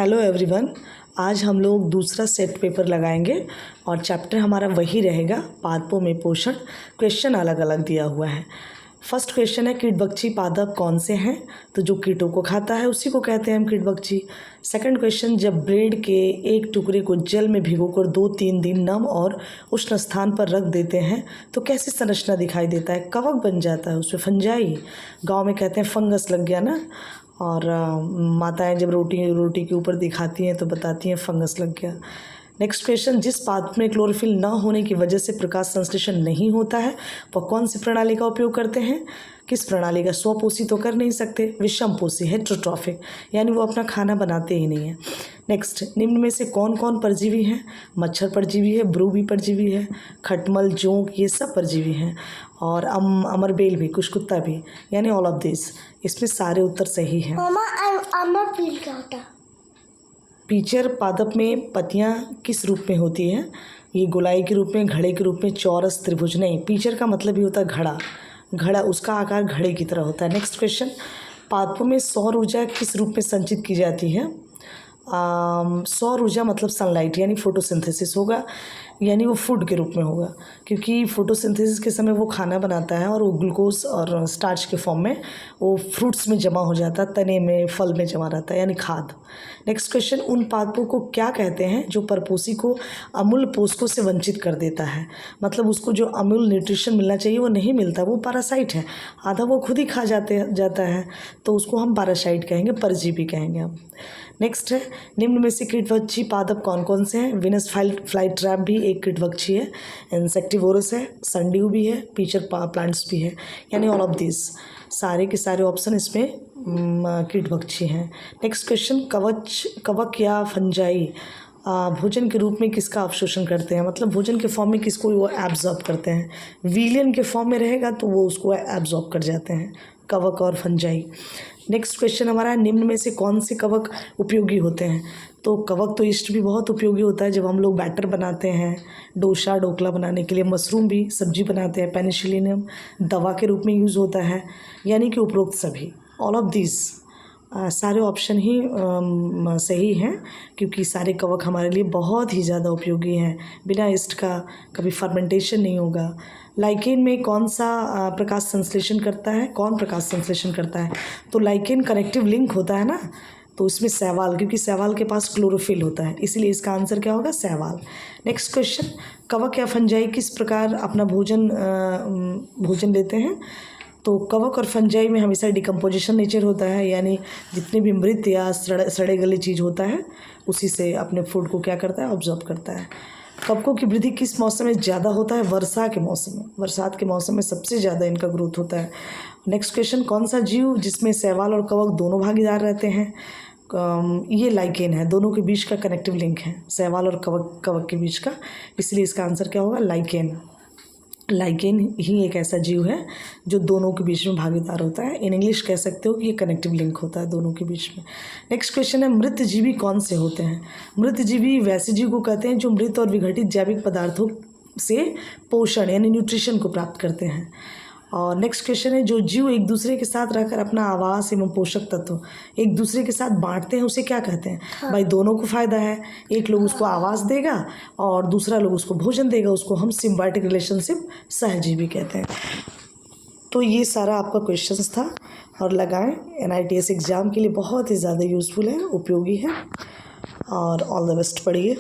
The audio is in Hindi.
Hello everyone. आज हम लोग दूसरा सेट पेपर लगाएंगे और चैप्टर हमारा वही रहेगा, पादपों में पोषण। क्वेश्चन अलग अलग दिया हुआ है। फर्स्ट क्वेश्चन है कीटबक्षी पादप कौन से हैं? तो जो कीटों को खाता है उसी को कहते हैं हम कीटबक्षी। सेकंड क्वेश्चन, जब ब्रेड के एक टुकड़े को जल में भिगोकर 2-3 दिन नम और उष्ण स्थान पर रख देते हैं तो कैसी संरचना दिखाई देता है? कवक बन जाता है, उसमें फंजाई। गाँव में कहते हैं फंगस लग गया ना। और माताएं जब रोटी के ऊपर दिखाती हैं तो बताती हैं फंगस लग गया। नेक्स्ट क्वेश्चन, जिस पादप में क्लोरोफिल न होने की वजह से प्रकाश संश्लेषण नहीं होता है वह कौन सी प्रणाली का उपयोग करते हैं? किस प्रणाली का? स्वपोषी तो कर नहीं सकते, विषमपोषी, हेटेरोट्रॉफिक, यानी वो अपना खाना बनाते ही नहीं है। नेक्स्ट, निम्न में से कौन कौन परजीवी हैं? मच्छर परजीवी है, ब्रू भी परजीवी है, खटमल, जोंक, ये सब परजीवी हैं। और अमरबेल भी, कुछ कुत्ता भी, यानी ऑल ऑफ दिस। इसमें सारे उत्तर सही हैं। अमरबेल क्या होता है? पीचर पादप में पत्तियां किस रूप में होती हैं? ये गोलाई के रूप में, घड़े के रूप में, चौरस, त्रिभुज। नहीं, पीचर का मतलब ही होता है घड़ा, उसका आकार घड़े की तरह होता है। नेक्स्ट क्वेश्चन, पादपों में सौर ऊर्जा किस रूप में संचित की जाती है? सौर ऊर्जा मतलब सनलाइट, यानी फोटोसिंथेसिस होगा, यानी वो फूड के रूप में होगा, क्योंकि फोटोसिंथेसिस के समय वो खाना बनाता है और वो ग्लूकोज और स्टार्च के फॉर्म में वो फ्रूट्स में जमा हो जाता है, तने में, फल में जमा रहता है, यानी खाद। नेक्स्ट क्वेश्चन, उन पादपों को क्या कहते हैं जो परपोषी को अमूल पोषकों से वंचित कर देता है? मतलब उसको जो अमूल न्यूट्रिशन मिलना चाहिए वो नहीं मिलता, वो पैरासाइट है, आधा वो खुद ही खा जाता है, तो उसको हम पैरासाइट कहेंगे, परजीवी कहेंगे हम। नेक्स्ट है, निम्न में से कीटबक्षी पादप कौन कौन से हैं? विनस फ्लाई ट्रैप भी एक कीटबक्षी है, इंसेक्टिवोरस है, संड्यू भी है, पीचर प्लांट्स भी है, यानी ऑल ऑफ दिस। सारे के सारे ऑप्शन इसमें कीटबक्षी हैं। नेक्स्ट क्वेश्चन, कवक या फंजाई भोजन के रूप में किसका अवशोषण करते हैं? मतलब भोजन के फॉर्म में किसको वो एब्जॉर्ब करते हैं? विलियन के फॉर्म में रहेगा तो वो उसको एब्जॉर्ब कर जाते हैं, कवक और फंजाई। नेक्स्ट क्वेश्चन हमारा, निम्न में से कौन से कवक उपयोगी होते हैं? तो कवक तो ईस्ट भी बहुत उपयोगी होता है, जब हम लोग बैटर बनाते हैं डोसा ढोकला बनाने के लिए। मशरूम भी सब्जी बनाते हैं, पेनिसिलियम दवा के रूप में यूज़ होता है, यानी कि उपरोक्त सभी, ऑल ऑफ दिस। सारे ऑप्शन ही सही हैं, क्योंकि सारे कवक हमारे लिए बहुत ही ज़्यादा उपयोगी हैं। बिना ईस्ट का कभी फर्मेंटेशन नहीं होगा। लाइकेन में कौन सा प्रकाश संश्लेषण करता है? कौन प्रकाश संश्लेषण करता है? तो लाइकेन कनेक्टिव लिंक होता है ना, तो उसमें शैवाल, क्योंकि शैवाल के पास क्लोरोफिल होता है, इसीलिए इसका आंसर क्या होगा? शैवाल। नेक्स्ट क्वेश्चन, कवक या फंजाई किस प्रकार अपना भोजन लेते हैं? तो कवक और फंजाई में हमेशा डिकम्पोजिशन नेचर होता है, यानी जितने भी मृत या सड़े गले चीज़ होता है उसी से अपने फूड को क्या करता है? ऑब्जॉर्व करता है। कवकों की वृद्धि किस मौसम में ज़्यादा होता है? वर्षा के मौसम में। बरसात के मौसम में सबसे ज़्यादा इनका ग्रोथ होता है। नेक्स्ट क्वेश्चन, कौन सा जीव जिसमें शैवाल और कवक दोनों भागीदार रहते हैं? ये लाइकेन है, दोनों के बीच का कनेक्टिव लिंक है, शैवाल और कवक के बीच का, इसलिए इसका आंसर क्या होगा? लाइकेन। लाइकेन ही एक ऐसा जीव है जो दोनों के बीच में भागीदार होता है। इन इंग्लिश कह सकते हो कि ये कनेक्टिव लिंक होता है दोनों के बीच में। नेक्स्ट क्वेश्चन है, मृत जीवी कौन से होते हैं? मृत जीवी वैसे जीव को कहते हैं जो मृत और विघटित जैविक पदार्थों से पोषण यानी न्यूट्रिशन को प्राप्त करते हैं। और नेक्स्ट क्वेश्चन है, जो जीव एक दूसरे के साथ रहकर अपना आवास एवं पोषक तत्व एक दूसरे के साथ बांटते हैं उसे क्या कहते हैं? भाई दोनों को फायदा है, एक लोग उसको आवास देगा और दूसरा लोग उसको भोजन देगा, उसको हम सिम्बायोटिक रिलेशनशिप सहजीवी कहते हैं। तो ये सारा आपका क्वेश्चंस था और लगाएं, NITS एग्ज़ाम के लिए बहुत ही ज़्यादा यूज़फुल है, उपयोगी है, और ऑल द बेस्ट पढ़िए।